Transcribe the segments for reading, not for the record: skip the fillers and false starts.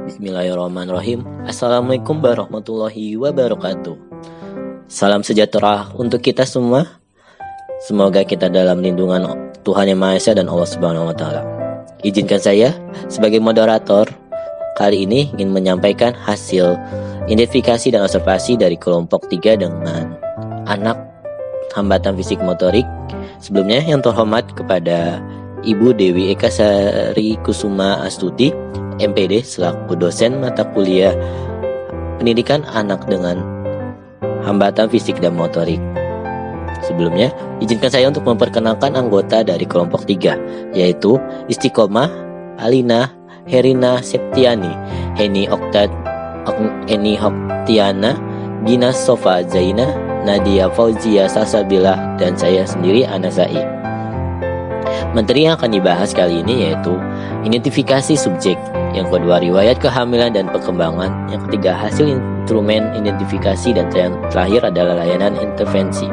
Bismillahirrahmanirrahim. Assalamualaikum warahmatullahi wabarakatuh. Salam sejahtera untuk kita semua. Semoga kita dalam lindungan Tuhan Yang Maha Esa dan Allah Subhanahu wa taala. Izinkan saya sebagai moderator kali ini ingin menyampaikan hasil identifikasi dan observasi dari kelompok 3 dengan anak hambatan fisik motorik. Sebelumnya yang terhormat kepada Ibu Dewi Eka Sari Kusuma Astuti, MPD selaku dosen mata kuliah pendidikan anak dengan hambatan fisik dan motorik. Sebelumnya, izinkan saya untuk memperkenalkan anggota dari kelompok 3, yaitu Istiqomah, Alina, Herina Septiani, Heni Hoktiana, Gina Sofa Zaina, Nadia Fauzia Salsabila, dan saya sendiri Anasai. Materi yang akan dibahas kali ini yaitu identifikasi subjek, yang kedua riwayat kehamilan dan perkembangan, yang ketiga hasil instrumen identifikasi, dan yang terakhir adalah layanan intervensi.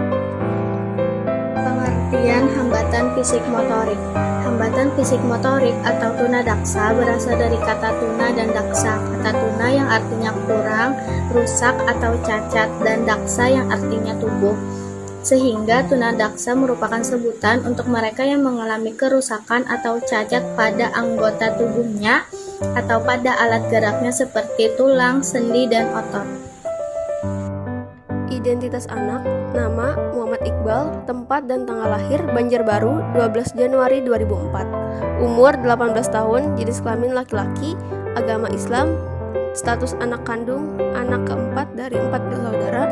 Pengertian hambatan fisik motorik. Hambatan fisik motorik atau tunadaksa berasal dari kata tuna dan daksa. Kata tuna yang artinya kurang, rusak atau cacat, dan daksa yang artinya tubuh. Sehingga tunadaksa merupakan sebutan untuk mereka yang mengalami kerusakan atau cacat pada anggota tubuhnya atau pada alat geraknya seperti tulang, sendi, dan otot. Identitas anak, nama Muhammad Iqbal, tempat dan tanggal lahir Banjarbaru 12 Januari 2004, umur 18 tahun, jenis kelamin laki-laki, agama Islam, status anak kandung, anak keempat dari 4 bersaudara,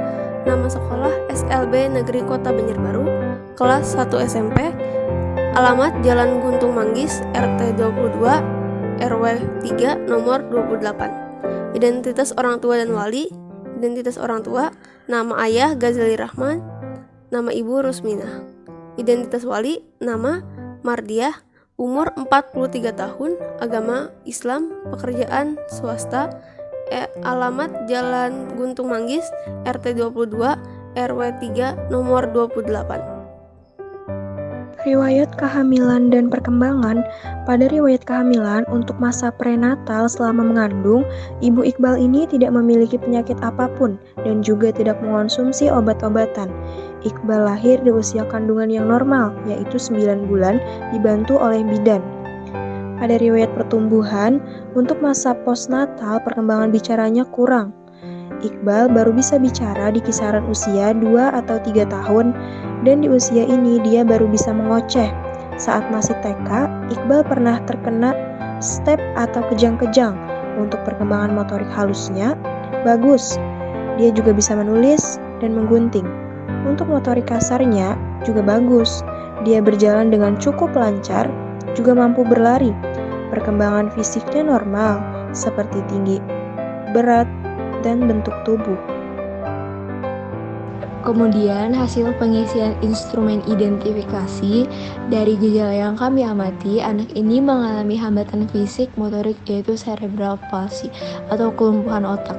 nama sekolah SLB Negeri Kota Banjarbaru, kelas 1 SMP, alamat Jalan Guntung Manggis, RT 22, RW 3, nomor 28. Identitas orang tua dan wali. Identitas orang tua, nama ayah Ghazali Rahman, nama ibu Rusmina. Identitas wali, nama Mardiah, umur 43 tahun, agama Islam, pekerjaan swasta, alamat Jalan Guntung Manggis, RT 22, RW 3, nomor 28. Riwayat kehamilan dan perkembangan. Pada riwayat kehamilan untuk masa prenatal selama mengandung, Ibu Iqbal ini tidak memiliki penyakit apapun dan juga tidak mengonsumsi obat-obatan. Iqbal lahir di usia kandungan yang normal, yaitu 9 bulan, dibantu oleh bidan. Pada riwayat pertumbuhan, untuk masa postnatal perkembangan bicaranya kurang. Iqbal baru bisa bicara di kisaran usia 2 atau 3 tahun, dan di usia ini dia baru bisa mengoceh. Saat masih TK, Iqbal pernah terkena step atau kejang-kejang. Untuk perkembangan motorik halusnya, bagus. Dia juga bisa menulis dan menggunting. Untuk motorik kasarnya juga bagus. Dia berjalan dengan cukup lancar, juga mampu berlari. Perkembangan fisiknya normal, seperti tinggi, berat, dan bentuk tubuh. Kemudian hasil pengisian instrumen identifikasi dari gejala yang kami amati, anak ini mengalami hambatan fisik motorik yaitu cerebral palsy atau kelumpuhan otak.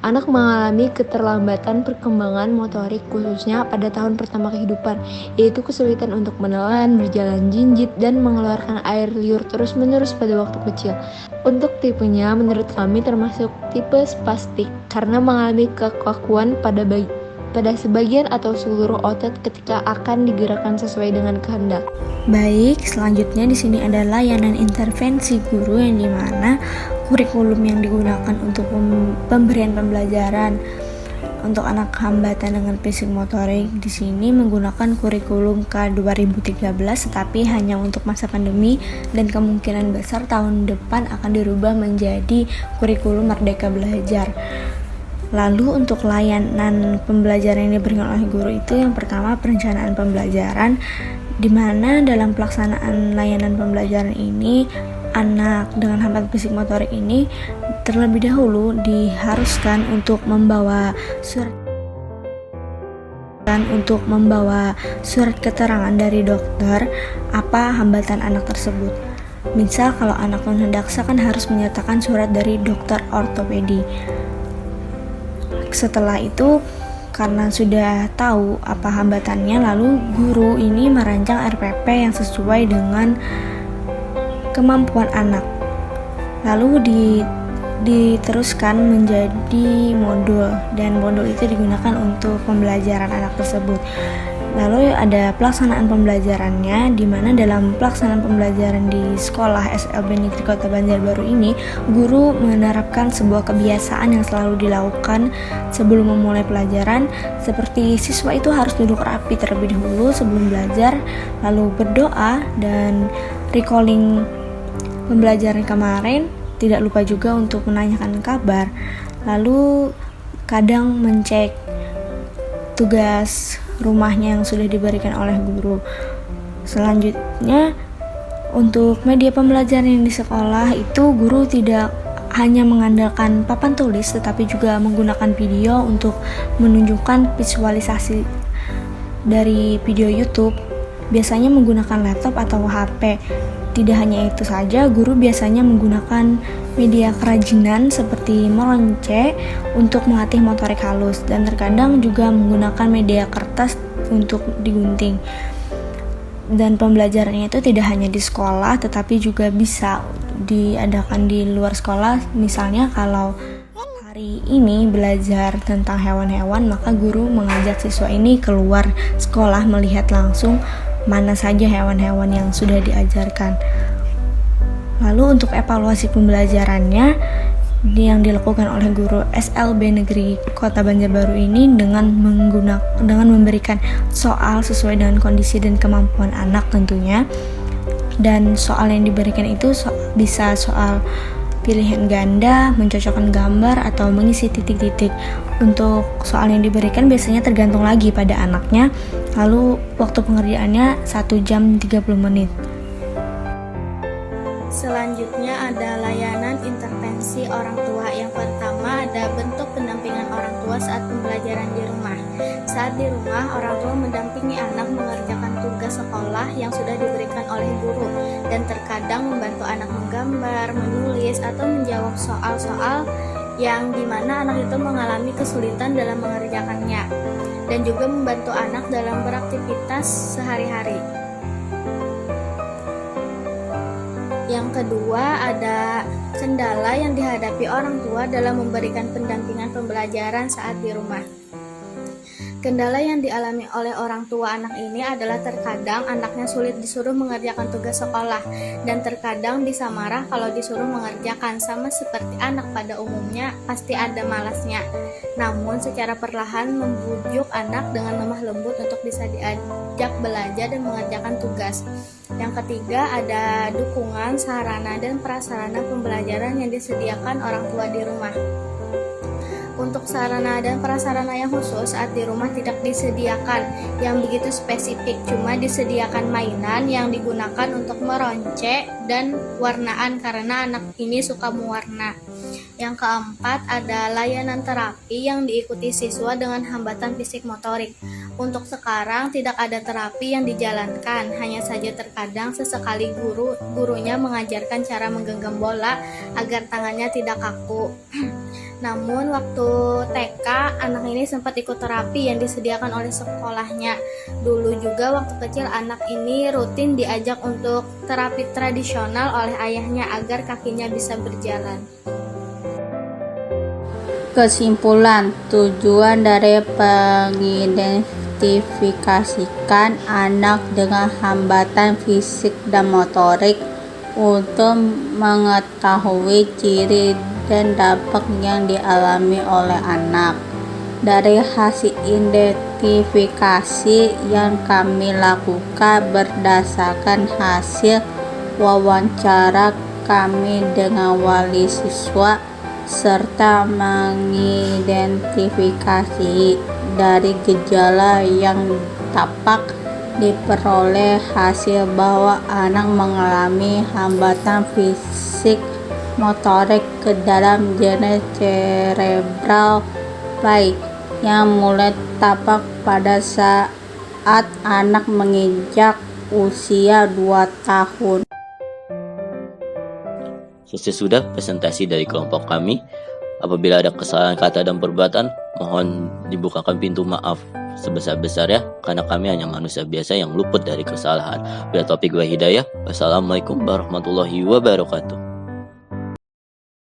Anak mengalami keterlambatan perkembangan motorik khususnya pada tahun pertama kehidupan, yaitu kesulitan untuk menelan, berjalan jinjit, dan mengeluarkan air liur terus-menerus pada waktu kecil. Untuk tipenya menurut kami termasuk tipe spastik karena mengalami kekakuan pada sebagian atau seluruh otot ketika akan digerakkan sesuai dengan kehendak. Baik, selanjutnya di sini ada layanan intervensi guru yang dimana kurikulum yang digunakan untuk pemberian pembelajaran untuk anak hambatan dengan fisik motorik di sini menggunakan kurikulum K 2013, tetapi hanya untuk masa pandemi dan kemungkinan besar tahun depan akan dirubah menjadi kurikulum Merdeka Belajar. Lalu untuk layanan pembelajaran yang diberikan oleh guru itu yang pertama perencanaan pembelajaran, di mana dalam pelaksanaan layanan pembelajaran ini anak dengan hambatan fisik motorik ini terlebih dahulu diharuskan untuk membawa surat keterangan dari dokter apa hambatan anak tersebut. Misal kalau anak tunadaksa kan harus menyertakan surat dari dokter ortopedi. Setelah itu, karena sudah tahu apa hambatannya, lalu guru ini merancang RPP yang sesuai dengan kemampuan anak. Lalu diteruskan menjadi modul, dan modul itu digunakan untuk pembelajaran anak tersebut. Lalu ada pelaksanaan pembelajarannya, di mana dalam pelaksanaan pembelajaran di sekolah SLB Negeri Kota Banjarbaru ini, guru menerapkan sebuah kebiasaan yang selalu dilakukan sebelum memulai pelajaran, seperti siswa itu harus duduk rapi terlebih dahulu sebelum belajar, lalu berdoa dan recalling pembelajaran kemarin. Tidak lupa juga untuk menanyakan kabar, lalu kadang mencek tugas rumahnya yang sudah diberikan oleh guru. Selanjutnya, untuk media pembelajaran yang di sekolah itu guru tidak hanya mengandalkan papan tulis, tetapi juga menggunakan video untuk menunjukkan visualisasi dari video YouTube, biasanya menggunakan laptop atau HP. Tidak hanya itu saja, guru biasanya menggunakan media kerajinan seperti meronce untuk melatih motorik halus, dan terkadang juga menggunakan media kertas untuk digunting. Dan pembelajarannya itu tidak hanya di sekolah, tetapi juga bisa diadakan di luar sekolah. Misalnya kalau hari ini belajar tentang hewan-hewan, maka guru mengajak siswa ini keluar sekolah melihat langsung mana saja hewan-hewan yang sudah diajarkan. Lalu untuk evaluasi pembelajarannya yang dilakukan oleh guru SLB Negeri Kota Banjarbaru ini dengan memberikan soal sesuai dengan kondisi dan kemampuan anak tentunya. Dan soal yang diberikan itu bisa soal pilihan ganda, mencocokkan gambar, atau mengisi titik-titik. Untuk soal yang diberikan biasanya tergantung lagi pada anaknya. Lalu waktu pengerjaannya 1 jam 30 menit. Selanjutnya ada layanan intervensi orang tua. Yang pertama ada bentuk pendampingan orang tua saat pembelajaran di rumah. Saat di rumah, orang tua mendampingi anak mengerjakan tugas sekolah yang sudah diberikan oleh guru, dan terkadang membantu anak menggambar, menulis, atau menjawab soal-soal yang dimana anak itu mengalami kesulitan dalam mengerjakannya, dan juga membantu anak dalam beraktivitas sehari-hari. Yang kedua ada kendala yang dihadapi orang tua dalam memberikan pendampingan pembelajaran saat di rumah. Kendala yang dialami oleh orang tua anak ini adalah terkadang anaknya sulit disuruh mengerjakan tugas sekolah, dan terkadang bisa marah kalau disuruh mengerjakan. Sama seperti anak pada umumnya, pasti ada malasnya. Namun secara perlahan membujuk anak dengan lemah lembut untuk bisa diajak belajar dan mengerjakan tugas. Yang ketiga ada dukungan, sarana, dan prasarana pembelajaran yang disediakan orang tua di rumah. Untuk sarana dan prasarana yang khusus saat di rumah tidak disediakan yang begitu spesifik, cuma disediakan mainan yang digunakan untuk meronce dan warnaan karena anak ini suka mewarna. Yang keempat ada layanan terapi yang diikuti siswa dengan hambatan fisik motorik. Untuk sekarang tidak ada terapi yang dijalankan, hanya saja terkadang sesekali gurunya mengajarkan cara menggenggam bola agar tangannya tidak kaku. Namun waktu TK, anak ini sempat ikut terapi yang disediakan oleh sekolahnya. Dulu juga waktu kecil anak ini rutin diajak untuk terapi tradisional oleh ayahnya agar kakinya bisa berjalan. Kesimpulan, tujuan dari mengidentifikasikan anak dengan hambatan fisik dan motorik untuk mengetahui ciri dan dampak yang dialami oleh anak. Dari hasil identifikasi yang kami lakukan berdasarkan hasil wawancara kami dengan wali siswa, serta mengidentifikasi dari gejala yang tampak, diperoleh hasil bahwa anak mengalami hambatan fisik motorik ke dalam jenis cerebral palsy yang mulai tampak pada saat anak menginjak usia 2 tahun. Selesai sudah presentasi dari kelompok kami. Apabila ada kesalahan kata dan perbuatan, mohon dibukakan pintu maaf sebesar-besarnya, karena kami hanya manusia biasa yang luput dari kesalahan. Bila taufiq wa hidayah. Wassalamualaikum warahmatullahi wabarakatuh.